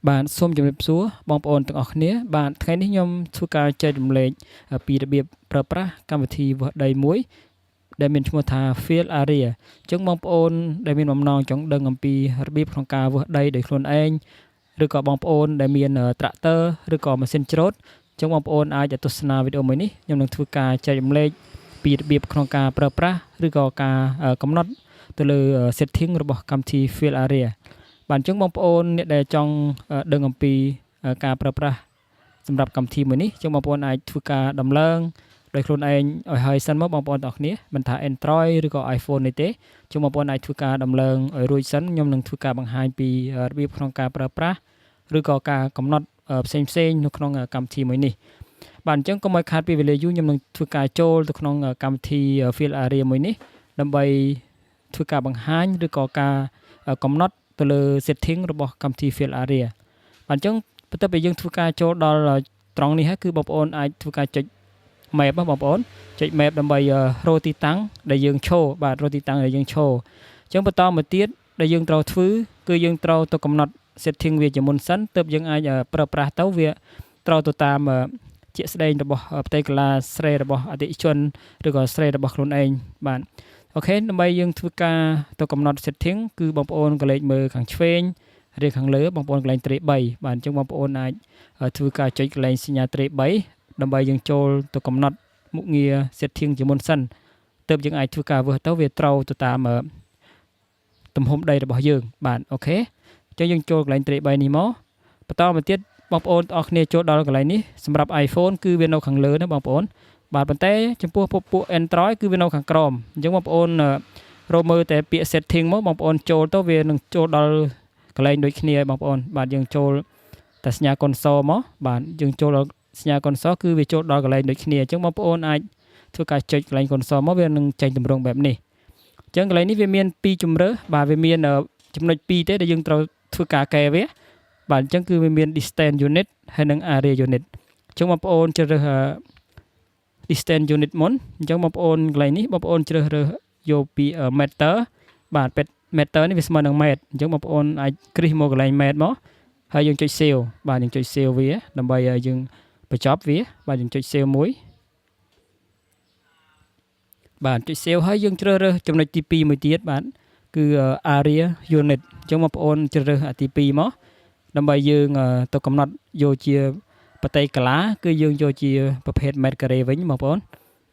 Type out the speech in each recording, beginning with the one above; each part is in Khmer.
បាទសូមជម្រាបសួរបងប្អូនទាំងអស់គ្នាបាទថ្ងៃនេះខ្ញុំធ្វើការចែករំលែកពីរបៀបប្រើប្រាស់កម្មវិធីវាស់ដីមួយដែលមានឈ្មោះថា Field Area អញ្ចឹងបងប្អូនដែលមានបំណងចង់ដឹងអំពីរបៀបក្នុងការវាស់ដីដោយខ្លួនឯងឬក៏បងប្អូនដែលមានត្រាក់ទ័រឬក៏ម៉ាស៊ីនច្រូតអញ្ចឹងបងប្អូនអាចទស្សនាវីដេអូមួយនេះខ្ញុំនឹងធ្វើការចែករំលែកពីរបៀបក្នុងការប្រើប្រាស់ឬក៏ការកំណត់ទៅលើ setting របស់កម្មវិធី Field Areaបាទអញ្ចឹងបងប្អូនអ្នកដែលចង់ដឹងអំពីការប្រើប្រាស់សម្រាប់កម្មវិធីមួយនេះអញ្ចឹងបងប្អូនអាចធ្វើការដំឡើងដោយខ្លួនឯងឲ្យហើយសិនមកបងប្អូនទាំងអស់គ្នាមិនថា Android ឬក៏ iPhone នេះទេអញ្ចឹងបងប្អូនអាចធ្វើការដំឡើងឲ្យរួចសិនខ្ញុំនឹងធ្វើការបង្ហាញពីរបៀបក្នុងការប្រើប្រាស់ឬក៏ការកំណត់ផ្សេងៗនៅក្នុងកម្មវិធីមួយនេះបាទអញ្ចឹងកុំឲ្យខាតពេលវេលាយូរខ្ញុំនឹងធ្វើការចូលទៅក្នុងកម្មវិធី Field Area មួយនេះដើម្បីធ្វើការបង្ហាញឬក៏ការកំណត់ទៅលើ setting របស់កម្មវិធី Field Area បាទអញ្ចឹងបន្ទាប់ពីយើងធ្វើការចូលដល់ត្រង់នេះហើយគឺបងប្អូនអាចធ្វើការចុច map បងប្អូនចុច map ដើម្បីរកទីតាំងដែលយើងឈរបាទរកទីតាំងដែលយើងឈរអញ្ចឹងបន្តមកទៀតដែលយើងត្រូវធ្វើគឺយើងត្រូវទៅកំណត់ setting វាជាមុនសិនទើបយើងអាចប្រើប្រាស់ទៅវាត្រូវទៅតាមជាក់ស្ដែងរបស់ផ្ទៃកន្លាស្រែរបស់អតិថិជនឬក៏ស្រែរបស់ខ្លួនឯងបាទអូខេដើម្បីយើងធ្វើការទៅកំណត់ setting គឺបងប្អូនកលេចមើលខាងឆ្វេងឬខាងលើបងប្អូនកន្លែងត្រេក3បាទអញ្ចឹងបងប្អូនអាចធ្វើការចុចកន្លែងសញ្ញាត្រេក3ដើម្បីយើងចូលទៅកំណត់មុខងារ setting ជាមុនសិនទើបយើងអាចធ្វើការរើសទៅវាត្រូវទៅតាមទំហំដីរបស់យើងបាទអូខេអញ្ចឹងយើងចូលកន្លែងត្រេក3នេះមកបន្តមកទៀតបងប្អូនទាំងអស់គ្នាចូលដល់កន្លែងនេះសម្រាប់ iPhone គឺវានៅខាងលើណាបងប្អូនបាទប៉ុន្តែចំពោះពួក Android គឺវានៅខាងក្រោមអញ្ចឹងបងប្អូនរកមើលតែពាក្យ setting មកបងប្អូនចូលទៅវានឹងចូលដល់កន្លែងដូចគ្នាបងប្អូនបាទយើងចូលតែសញ្ញា console មកបាទយើងចូលដល់សញ្ញា console គឺវាចូលដល់កន្លែងដូចគ្នាអញ្ចឹងបងប្អូនអាចធ្វើការចុចកន្លែង console មកវានឹងចេញទម្រង់បែបនេះអញ្ចឹងកន្លែងនេះវាមាន2ជម្រើសបាទវាមានចំណុច2ទេដែលយើងត្រូវធ្វើការកែវាបាទអញ្ចឹងគឺវាមាន distance unit ហើយនិង area unit អញ្ចឹងបងប្អូនជ្រើសរើសdistance unit មុនអញ្ចឹងបងប្អូនកន្លែងនេះបងប្អូនជ្រើសរើសយកពី meter បាទ meter នេះវាស្មើនឹង ម៉ែត្រអញ្ចឹងបងប្អូនអាចគ្រីសមកកន្លែង ម៉ែត្រមកហើយយើងចុច save បាទយើងចុច save វាដើម្បីឲ្យយើងបញ្ចប់វាបាទយើងចុច save មួយបាទចុច save ហើយយើងជ្រើសរើសចំណុចទី2មួយទៀតបាទគឺ area unit អញ្ចឹងបងប្អូនជ្រើសរើសទី2មកដើម្បីយើងទៅកំណត់យកជាបតីកាឡាគឺយើងយកជាប្រភេទ ម៉ែត្រការ៉េវិញបងប្អូន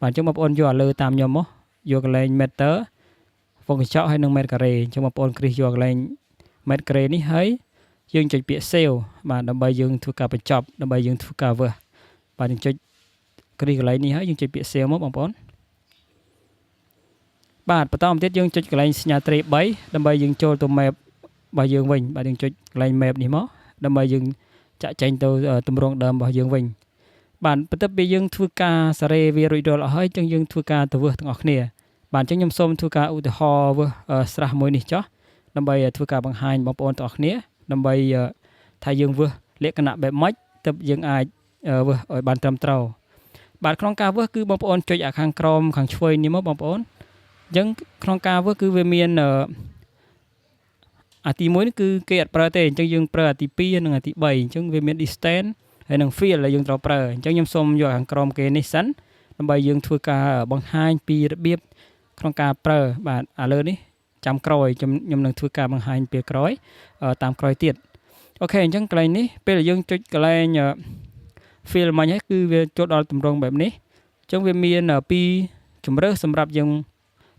បាទអញ្ចឹងបងប្អូនយកឲ្យលើតាមខ្ញុំមកយកកន្លែង meter វងកញ្ចក់ហើយនឹងម៉ែត្រការ៉េអញ្ចឹងបងប្អូនគ្រីសយកកន្លែងម៉ែត្រការ៉េនេះហើយយើងចុចពាក្យ save បាទដើម្បីយើងធ្វើការបញ្ចប់ដើម្បីយើងធ្វើការរើសបាទយើងចុចគ្រីសកន្លែងនេះហើយយើងចុចពាក្យ save មកបងប្អូនបាទបន្តមកទៀតយើងចុចកន្លែងសញ្ញាត្រេក3ដើម្បីយើងចូលទៅ map របស់យើងវិញបាទយើងចុចកន្លែង map នេះមកដើម្បីយើងចាក់ចែងទៅទម្រង់ដើមរបស់យើងវិញបាទបន្ទាប់ពីយើងធ្វើការសារ៉េវារួចរាល់អស់ហើយអញ្ចឹងយើងធ្វើការទៅរើសទាំងអស់គ្នាបាទអញ្ចឹងខ្ញុំសូមធ្វើការឧទាហរណ៍រើសស្រះមួយនេះចុះដើម្បីធ្វើការបង្ហាញបងប្អូនទាំងអស់គ្នាដើម្បីថាយើងរើសលក្ខណៈបែបម៉េចទើបយើងអាចរើសឲ្យបានត្រឹមត្រូវបាទក្នុងការរើសគឺបងប្អូនចុចអាខាងក្រោមខាងឆ្វេងនេះមកបងប្អូនអញ្ចឹងក្នុងការរើសគឺវាមានអាទី1នេះគឺគេអត់ប្រើទេអញ្ចឹងយើងប្រើអាទី2និងអាទី3អញ្ចឹងវាមាន distance ហើយនិង field ដែលយើងត្រូវប្រើអញ្ចឹងខ្ញុំសូមយកខាងក្រោមគេនេះសិនដើម្បីយើងធ្វើការបង្ហាញពីរបៀបក្នុងការប្រើបាទឥឡូវនេះចាំក្រោយខ្ញុំនឹងធ្វើការបង្ហាញពេលក្រោយតាមក្រោយទៀតអូខេអញ្ចឹងកន្លែងនេះពេលយើងចុចកន្លែង field មិញហើយគឺវាចូលដល់ទម្រង់បែបនេះអញ្ចឹងវាមាន2ជម្រើសសម្រាប់យើង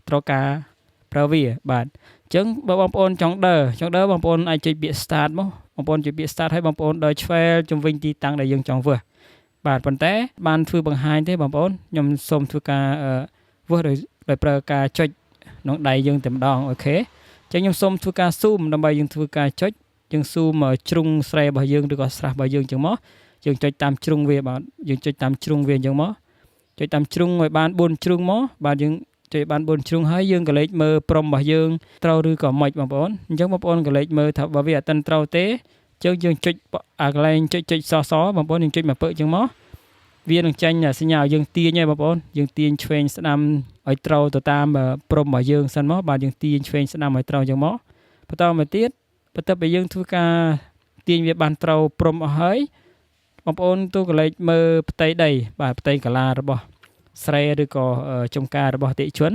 ត្រូវការប្រើវាបាទអញ្ចឹងបើបងប្អូនចង់ដើរបងប្អូនអាចចុចពាក្យ start មកបងប្អូនចុចពាក្យ start ហើយបងប្អូនដើរឆ្វែលជុំវិញទីតាំងដែលយើងចង់រើសបាទប៉ុន្តែបានធ្វើបង្ហាញទេបងប្អូនខ្ញុំសូមធ្វើការរើសដោយប្រើការចុចក្នុងដៃយើងតែម្ដងអូខេអញ្ចឹងខ្ញុំសូមធ្វើការ zoom ដើម្បីយើងធ្វើការចុចយើង zoom ជ្រុងស្រែរបស់យើងឬក៏ស្រះរបស់យើងអញ្ចឹងមកយើងចុចតាមជ្រុងវាបាទយើងចុចតាមជ្រុងវាអញ្ចឹងមកចុចតាមជ្រុងឲ្យបាន4ជ្រុងមកបាទយើងចុចបាន4ជ្រុងហើយយើងក៏លេខមើលព្រំរបស់យើងត្រូវឬក៏មិនបងប្អូនអញ្ចឹងបងប្អូនក៏លេខមើលថាបើវាអត់ទាន់ត្រូវទេអញ្ចឹងយើងចុចអាកន្លែងចុចសបងប្អូនយើងចុចមកពើអញ្ចឹងមកវានឹងចាញ់សញ្ញាឲ្យយើងទាញហើយបងប្អូនយើងទាញឆ្វេងស្ដាំឲ្យត្រូវទៅតាមព្រំរបស់យើងសិនមកបាទយើងទាញឆ្វេងស្ដាំឲ្យត្រូវអញ្ចឹងមកបន្តមកទៀតបន្ទាប់ពីយើងធ្វើការ ទាញវាបានត្រូវព្រមអស់ហើយបងប្អូនទូកលេចមើលផ្ទៃដីបាទផ្ទៃកាឡារបស់ស្រែឬក៏ចំការរបស់អតិថិជន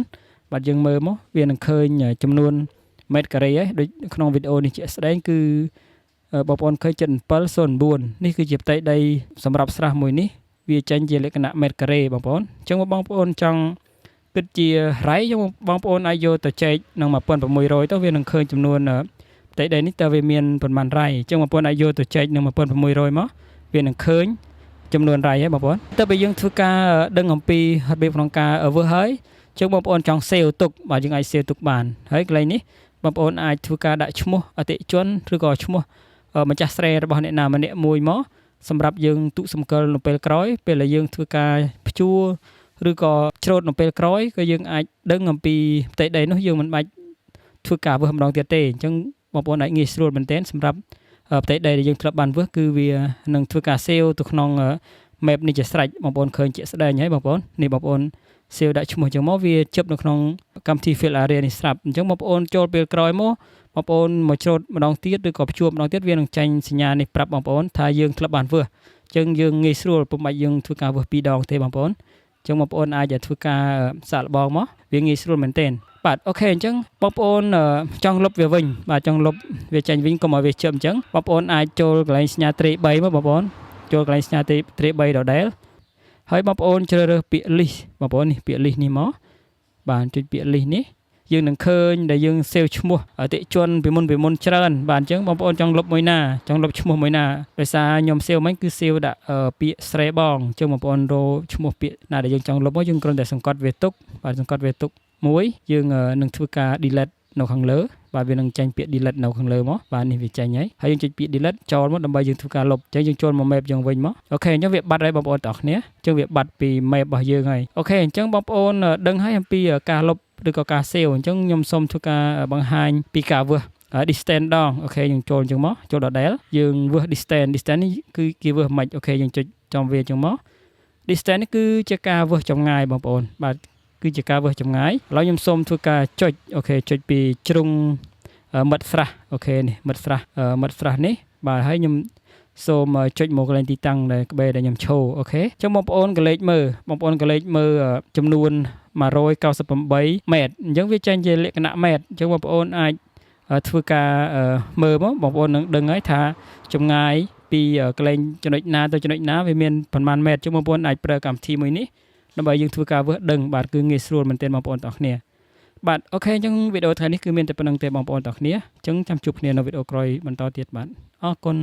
បាទយើងមើលមកវានឹងឃើញចំនួនម៉ែត្រការ៉េហើយដូចក្នុងវីដេអូនេះជាក់ស្ដែងគឺបងប្អូនឃើញ7704នេះគឺជាផ្ទៃដីសម្រាប់ស្រះមួយនេះវាចេញជាលក្ខណៈម៉ែត្រការ៉េបងប្អូនអញ្ចឹងបងប្អូនចង់គិតជារ៉ៃចឹងបងប្អូនអាចយកទៅចែកនឹង1600ទៅវានឹងឃើញចំនួនផ្ទៃដីនេះតើវាមានប៉ុន្មានរ៉ៃអញ្ចឹងបងប្អូនអាចយកទៅចែកនឹង1600មកវានឹងឃើញចំនួនរ៉ៃហើយបងប្អូនតើបើយើងធ្វើការដឹងអំពីរបៀបក្នុងការវើហើយអញ្ចឹងបងប្អូនចង់សេវទុកបាទយើងអាចសេវទុកបានហើយកន្លែងនេះបងប្អូនអាចធ្វើការដាក់ឈ្មោះអតិថិជនឬក៏ឈ្មោះម្ចាស់ស្រែរបស់អ្នកណាម្នាក់មួយមកសម្រាប់យើងទុកសម្គាល់នៅពេលក្រោយពេលដែលយើងធ្វើការភ្ជួរឬក៏ច្រូតនៅពេលក្រោយក៏យើងអាចដឹងអំពីផ្ទៃដីនោះយើងមិនបាច់ធ្វើការវឹសម្ដងទៀតទេអញ្ចឹងបងប្អូនអាចងាយស្រួលមែនទែនសម្រាប់ផ្ទៃដីដែលយើងធ្លាប់បានវឹសគឺវានឹងធ្វើការសេវទៅក្នុង map នេះជាស្រេចបងប្អូនឃើញជាក់ស្ដែងហើយបងប្អូននេះបងប្អូនសេវដាក់ឈ្មោះអញ្ចឹងមកវាជិបនៅក្នុងកម្មវិធី Field Area នេះស្រាប់អញ្ចឹងបងប្អូនចូលពេលក្រោយមកបងប្អូនមកច្រូតម្ដងទៀតឬក៏ភ្ជួរម្ដងទៀតវានឹងចាញ់សញ្ញានេះប្រាប់បងប្អូនថាយើងធ្លាប់បានវឹសអញ្ចឹងយើងងាយស្រួលពុំបាច់យើងធ្វើការវឹស2ដងទេបងប្អូនអញ្ចឹងបងប្អូនអាចធ្វើការសាកល្បងមកវាងាយស្រួលមែនទែនបាទអូខេអញ្ចឹងបងប្អូនចង់លុបវាវិញបាទចង់លុបវាចាញ់វិញកុំឲ្យវាជិបអញ្ចឹងបងប្អូនអាចចូលកន្លែងសញ្ញាត្រី3មកបងប្អូនចូលកន្លែងសញ្ញាត្រី3ដដែលហើយបងប្អូនជ្រើសរើសពាក្យ list បងប្អូននេះពាក្យ list នេះមកបាទចុចពាក្យ list នេះយើងនឹងឃើញដែលយើងសេវឈ្មោះអតិថិជនពីមុនច្រើនបាទអញ្ចឹងបងប្អូនចង់លុបមួយណាចង់លុបឈ្មោះមួយណាដោយសារខ្ញុំសេវមិញគឺសេវដាក់ពាក្យស្រែបងអញ្ចឹងបងប្អូនរកឈ្មោះពាក្យណាដែលយើងចង់លុបមកយើងគ្រាន់តែសង្កត់វាទុកបាទសង្កត់វាទុកមួយយើងនឹងធ្វើការ delete នៅខាងលើបាទវានឹងចេញពាក្យ delete នៅខាងលើមកបាទនេះវាចេញហើយយើងចុចពាក្យ delete ចូលមកដើម្បីយើងធ្វើការលុបអញ្ចឹងយើងចូលមក map យើងវិញមកអូខេអញ្ចឹងវាបាត់ហើយបងប្អូនទាំងអស់គ្នាអញ្ចឹងវាបាត់ពី map របស់យើងហើយអូខេអញ្ចឹងបងប្អូនដឹងហើយអំពីការលុបឬក៏ការសេវអញ្ចឹងខ្ញុំសូមធ្វើការបង្ហាញពីការវឹស distance ដងអូខេយើងចូលអញ្ចឹងមកចូលដដែលយើងវឹស distance នេះគឺគេវឹសមិនអូខេយើងចុចចំវាអញ្ចឹងមក distance នេះគឺជាការវឹសចម្ងាយបងប្អូនបាទគឺជាការវឹសចម្ងាយឥឡូវខ្ញុំសូមធ្វើការចុចអូខេចុចពីជ្រុងមិត្តស្រះអូខេនេះមិត្តស្រះនេះបាទហើយខ្ញុំសូមចុចមកកន្លែងទីតាំងដែលក្បែរដែលខ្ញុំឈរអូខេអញ្ចឹងបងប្អូនកលេចមើលចំនួន198ម៉ែត្រអញ្ចឹងវាចេញជាលក្ខណៈម៉ែត្រអញ្ចឹងបងប្អូនអាចធ្វើការមើលមកបងប្អូននឹងដឹងហើយថាចម្ងាយពីកន្លែងចំណុចណាទៅចំណុចណាវាមានប្រមាណម៉ែត្រអញ្ចឹងបងប្អូនអាចប្រើកម្មវិធីមួយនេះដើម្បីយើងធ្វើការវឹសដឹងបាទគឺងាយស្រួលមែនទែនបងប្អូនទាំងគ្នាបាទអូខេអញ្ចឹងវីដេអូថ្ងៃនេះគឺមានតែប៉ុណ្្នឹងទេបងប្អូនទាំងគ្នាអញ្ចឹងចាំជួបគ្នានៅវីដេអូក្រោយបន្តទៀតបាទអរគុណ